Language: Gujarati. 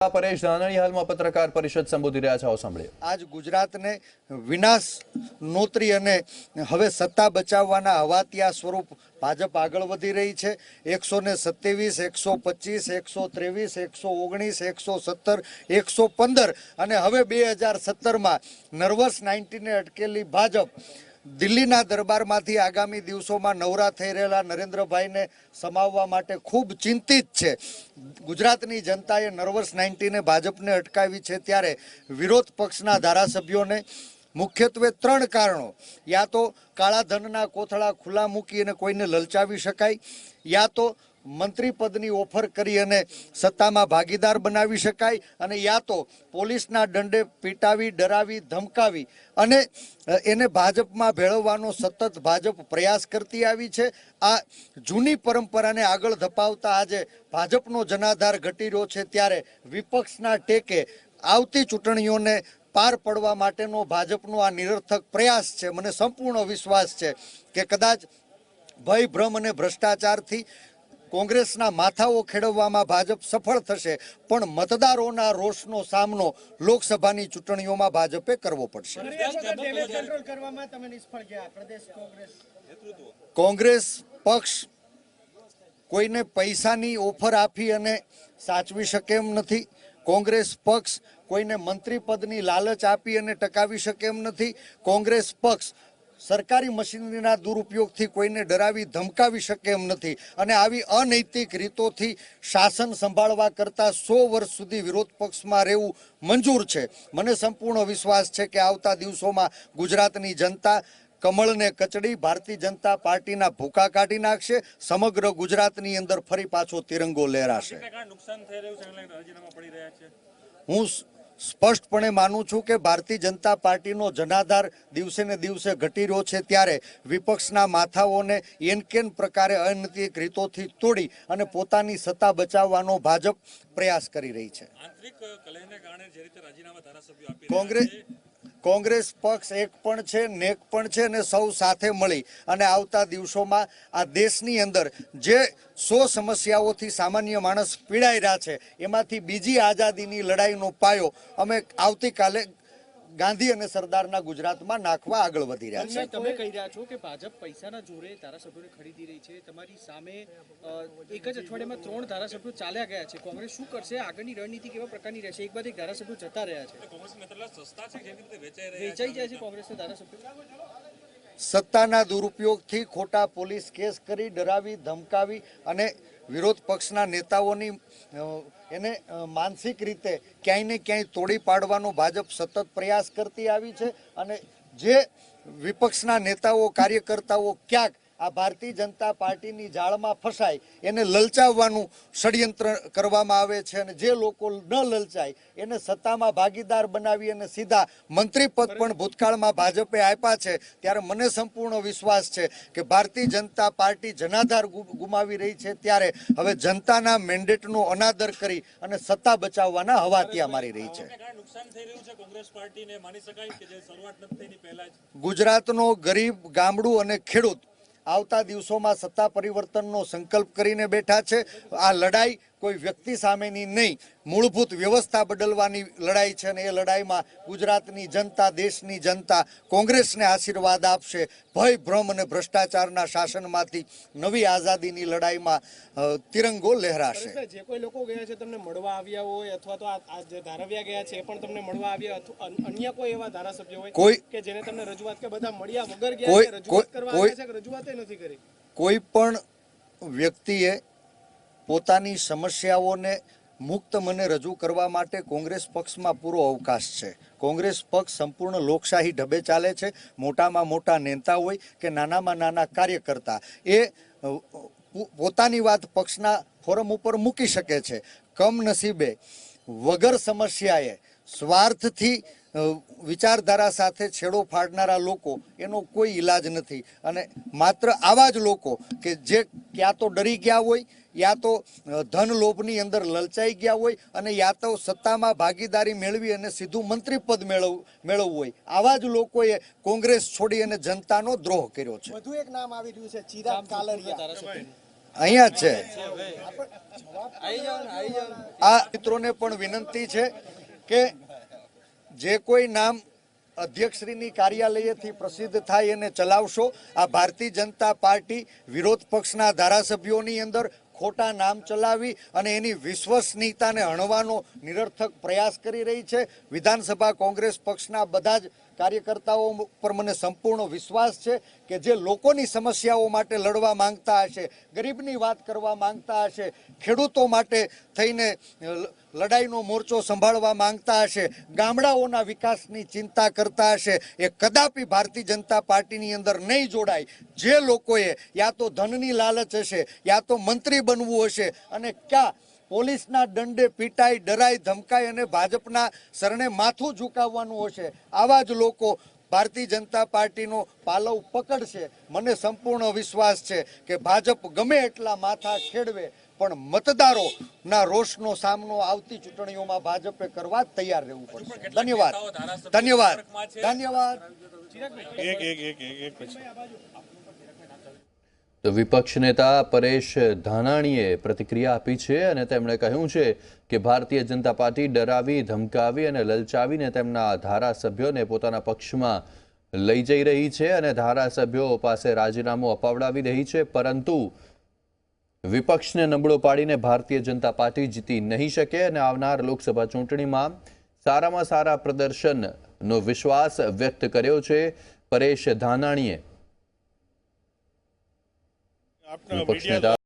પરેશ ધાનાણી હાલમાં પત્રકાર પરિષદ સંબોધી રહ્યા છે, સાંભળીએ। આજ ગુજરાતને વિનાશ નોતરી અને હવે સત્તા બચાવવાના હવાતિયા સ્વરૂપ ભાજપ આગળ વધી રહી છે। 127, 125, 123, 119, 117, 115 અને હવે 2017માં નર્વસ 19ને અટકેલી ભાજપ દિલ્હીના દરબારમાંથી આગામી દિવસોમાં નવરા થઈ રહેલા નરેન્દ્રભાઈને સમાવવા માટે ખૂબ ચિંતિત છે। ગુજરાતની જનતાએ નર્વસ 19ને ભાજપને અટકાવી છે, ત્યારે વિરોધ પક્ષના ધારાસભ્યોને મુખ્યત્વે 3 કારણો, યા તો કાળા ધનના કોથળા ખુલ્લા મૂકી અને કોઈને લલચાવી શકાય, યા તો મંત્રી પદની ઓફર કરી અને સત્તામાં ભાગીદાર બનાવી શકાય, અને યા તો પોલીસના દંડે પીટાવી, ડરાવી, ધમકાવી અને એને ભાજપમાં ભેળવવાનો સતત ભાજપ પ્રયાસ કરતી આવી છે। આ જૂની પરંપરાને આગળ ધપાવતા આજે ભાજપનો જનાધાર ઘટી રહ્યો છે, ત્યારે વિપક્ષના ટેકે આવતી ચૂંટણીઓને પાર પડવા માટેનો ભાજપનો આ નિરર્થક પ્રયાસ છે। મને સંપૂર્ણ વિશ્વાસ છે કે કદાચ ભય, ભ્રમ અને ભ્રષ્ટાચારથી કોંગ્રેસના માથાઓ ખેડવવામાં ભાજપ સફળ થશે, પણ મતદારોના રોષનો સામનો લોકસભાની ચૂંટણીઓમાં ભાજપે કરવો પડશે। કોંગ્રેસ પક્ષ કોઈને પૈસાની ઓફર આપી અને સાચવી શકે એમ નથી। કોંગ્રેસ પક્ષ કોઈને મંત્રી પદની લાલચ આપી અને ટકાવી શકે એમ નથી। કોંગ્રેસ પક્ષ સરકારી મશીનરીના દુરુપયોગથી કોઈને ડરાવી ધમકાવી શકે એમ નથી, અને આવી અનૈતિક રીતોથી શાસન સંભાળવા કરતાં 100 વર્ષ સુધી વિરોધ પક્ષમાં રહેવું મંજૂર છે। મને સંપૂર્ણ વિશ્વાસ છે કે આવતા દિવસોમાં ગુજરાતની જનતા કમળને કચડી ભારતીય જનતા પાર્ટીના ભૂકા કાઢી નાખશે। સમગ્ર ગુજરાતની અંદર ફરી પાછો તિરંગો લહેરાશે। હું સ્પષ્ટપણે માનું છું કે ભારતીય જનતા પાર્ટીનો જનાધાર દિવસે ને દિવસે ઘટી રહ્યો છે, ત્યારે વિપક્ષના માથાઓને એનકેન પ્રકારે અનૈતિક રીતોથી તોડી અને પોતાની સત્તા બચાવવાનો ભાજપ પ્રયાસ કરી રહી છે। કોંગ્રેસ પક્ષ એક પણ છે, નેક પણ છે, અને સૌ સાથે મળી અને આવતા દિવસોમાં આ દેશની અંદર જે 100 સમસ્યાઓથી સામાન્ય માણસ પીડાઈ રહ્યા છે, એમાંથી બીજી આઝાદીની લડાઈનો પાયો અમે આવતીકાલે ગાંધી અને સરદારના ગુજરાતમાં નાખવા આગળ વધી રહ્યા છે। તમે કહી રહ્યા છો કે ભાજપ પૈસાના જોરે ધારાસભ્યોને ખરીદી રહી છે, તમારી સામે એક જ અઠવાડિયામાં 3 ધારાસભ્યો ચાલ્યા ગયા છે। કોંગ્રેસ શું કરશે? આગળની રણનીતિ કેવા પ્રકારની રહેશે? એક બાદ એક ધારાસભ્યો જતા રહ્યા છે, વેચાઈ જાય છે કોંગ્રેસના ધારાસભ્યો। સત્તાના દુરુપયોગથી ખોટા પોલીસ કેસ કરી, ડરાવી, ધમકાવી અને વિરોધ પક્ષના નેતાઓની એને માનસિક રીતે ક્યાંય ને ક્યાંય તોડી પાડવાનો ભાજપ સતત પ્રયાસ કરતી આવી છે, અને જે વિપક્ષના નેતાઓ, કાર્યકર્તાઓ ક્યાંક આ ભારતીય જનતા પાર્ટીની જાળમાં ફસાય એને લલચાવવાનું ષડયંત્ર કરવામાં આવે છે, અને જે લોકો ન લલચાય એને સત્તામાં ભાગીદાર બનાવી અને સીધા મંત્રી પદ પણ ભૂતકાળમાં ભાજપે આપ્યા છે। ત્યારે મને સંપૂર્ણ વિશ્વાસ છે કે ભારતીય જનતા પાર્ટી જનાધાર ગુમાવી રહી છે, ત્યારે હવે જનતાના મેન્ડેટનો અનાદર કરી અને સત્તા બચાવવાના હવાતિયા મારી રહી છે। ગુજરાતનો ગરીબ, ગામડું અને ખેડૂત આવતા દિવસોમાં સત્તા પરિવર્તનનો સંકલ્પ કરીને બેઠા છે। આ લડાઈ કોઈ વ્યક્તિ સામેની નહીં, મૂળભૂત વ્યવસ્થા બદલવાની લડાઈ છે, અને એ લડાઈમાં ગુજરાતની જનતા, દેશની જનતા કોંગ્રેસને આશીર્વાદ આપશે। ભય, ભ્રમ અને ભ્રષ્ટાચારના શાસનમાંથી નવી આઝાદીની લડાઈમાં તિરંગો લહેરાશે। જે કોઈ લોકો ગયા છે તમને મળવા આવ્યા હોય, અથવા તો આ જે ધારાવ્યા ગયા છે એ પણ તમને મળવા આવ્યા, અન્ય કોઈ એવા ધારાસભ્યો હોય કોઈ કે જેને તમને રજૂઆત કે બધા મળ્યા વગર ગયા છે, રજૂઆત કરવા આવ્યા છે કે રજૂઆતે નથી કરી? કોઈ પણ વ્યક્તિએ પોતાની સમસ્યાઓને મુક્ત મને રજૂ કરવા માટે કોંગ્રેસ પક્ષમાં પૂરો અવકાશ છે। કોંગ્રેસ પક્ષ સંપૂર્ણ લોકશાહી ઢબે ચાલે છે। મોટામાં મોટા નેતા હોય કે નાનામાં નાના કાર્યકર્તા એ પોતાની વાત પક્ષના ફોરમ ઉપર મૂકી શકે છે। કમનસીબે વગર સમસ્યાએ સ્વાર્થથી વિચારધારા સાથે છેડો ફાડનારા લોકો એનો કોઈ ઈલાજ નથી, અને માત્ર આવા જ લોકો કે જે ક્યાં તો ડરી ગયા હોય, યા તો ધન લોભની અંદર લલચાઈ ગયા હોય, અને યા તો સત્તામાં ભાગીદારી મેળવી અને સીધું મંત્રી પદ મેળવવું હોય, આવા જ લોકોએ કોંગ્રેસ છોડી અને જનતાનો દ્રોહ કર્યો છે। વધુ એક નામ આવી રહ્યું છે, ચિરાગ કાલરિયા। અહીંયા જ છે. આ મિત્રોને પણ વિનંતી છે કે જે કોઈ નામ અધ્યક્ષશ્રીની કાર્યાલયથી પ્રસિદ્ધ થાય એને ચલાવશો. આ ભારતીય જનતા પાર્ટી વિરોધ પક્ષના ધારાસભ્યોની અંદર ખોટા નામ ચલાવી અને એની વિશ્વસનીયતાને હણવાનો નિરર્થક પ્રયાસ કરી રહી છે. વિધાનસભા કોંગ્રેસ પક્ષના બધા જ કાર્યકર્તાઓ પર મને સંપૂર્ણ વિશ્વાસ છે કે જે લોકોની સમસ્યાઓ માટે લડવા માંગતા હશે, ગરીબની વાત કરવા માંગતા હશે, ખેડૂતો માટે થઈને લડાઈનો મોરચો સંભાળવા માંગતા હશે, ગામડાઓના વિકાસની ચિંતા કરતા હશે, એ કદાપી ભારતીય જનતા પાર્ટીની અંદર નહીં જોડાય. જે લોકોએ યા તો ધનની લાલચ હશે, યા તો મંત્રી બનવું હશે અને ક્યાં પોલીસના દંડે પીટાઈ, ડરાઈ, ધમકાઈ અને ભાજપના શરણે માથું ઝુકાવવાનું હશે, આવા જ લોકો ભારતીય જનતા પાર્ટીનો પાલવ પકડશે. મને સંપૂર્ણ વિશ્વાસ છે કે ભાજપ ગમે એટલા માથા ખેડવે પણ મતદારોના રોષનો સામનો આવતી ચૂંટણીઓમાં ભાજપે કરવા જ તૈયાર રહેવું પડશે. ધન્યવાદ ધન્યવાદ ધન્યવાદ. તો વિપક્ષ નેતા પરેશ ધાનાણીએ પ્રતિક્રિયા આપી છે અને તેમણે કહ્યું છે કે ભારતીય જનતા પાર્ટી ડરાવી, ધમકાવી અને લલચાવીને તેમના ધારાસભ્યોને પોતાના પક્ષમાં લઈ જઈ રહી છે અને ધારાસભ્યો પાસે રાજીનામું અપાવડાવી રહી છે, પરંતુ વિપક્ષને નબળો પાડીને ભારતીય જનતા પાર્ટી જીતી નહીં શકે અને આવનાર લોકસભા ચૂંટણીમાં સારામાં સારા પ્રદર્શનનો વિશ્વાસ વ્યક્ત કર્યો છે પરેશ ધાનાણીએ. વિપક્ષ નેતા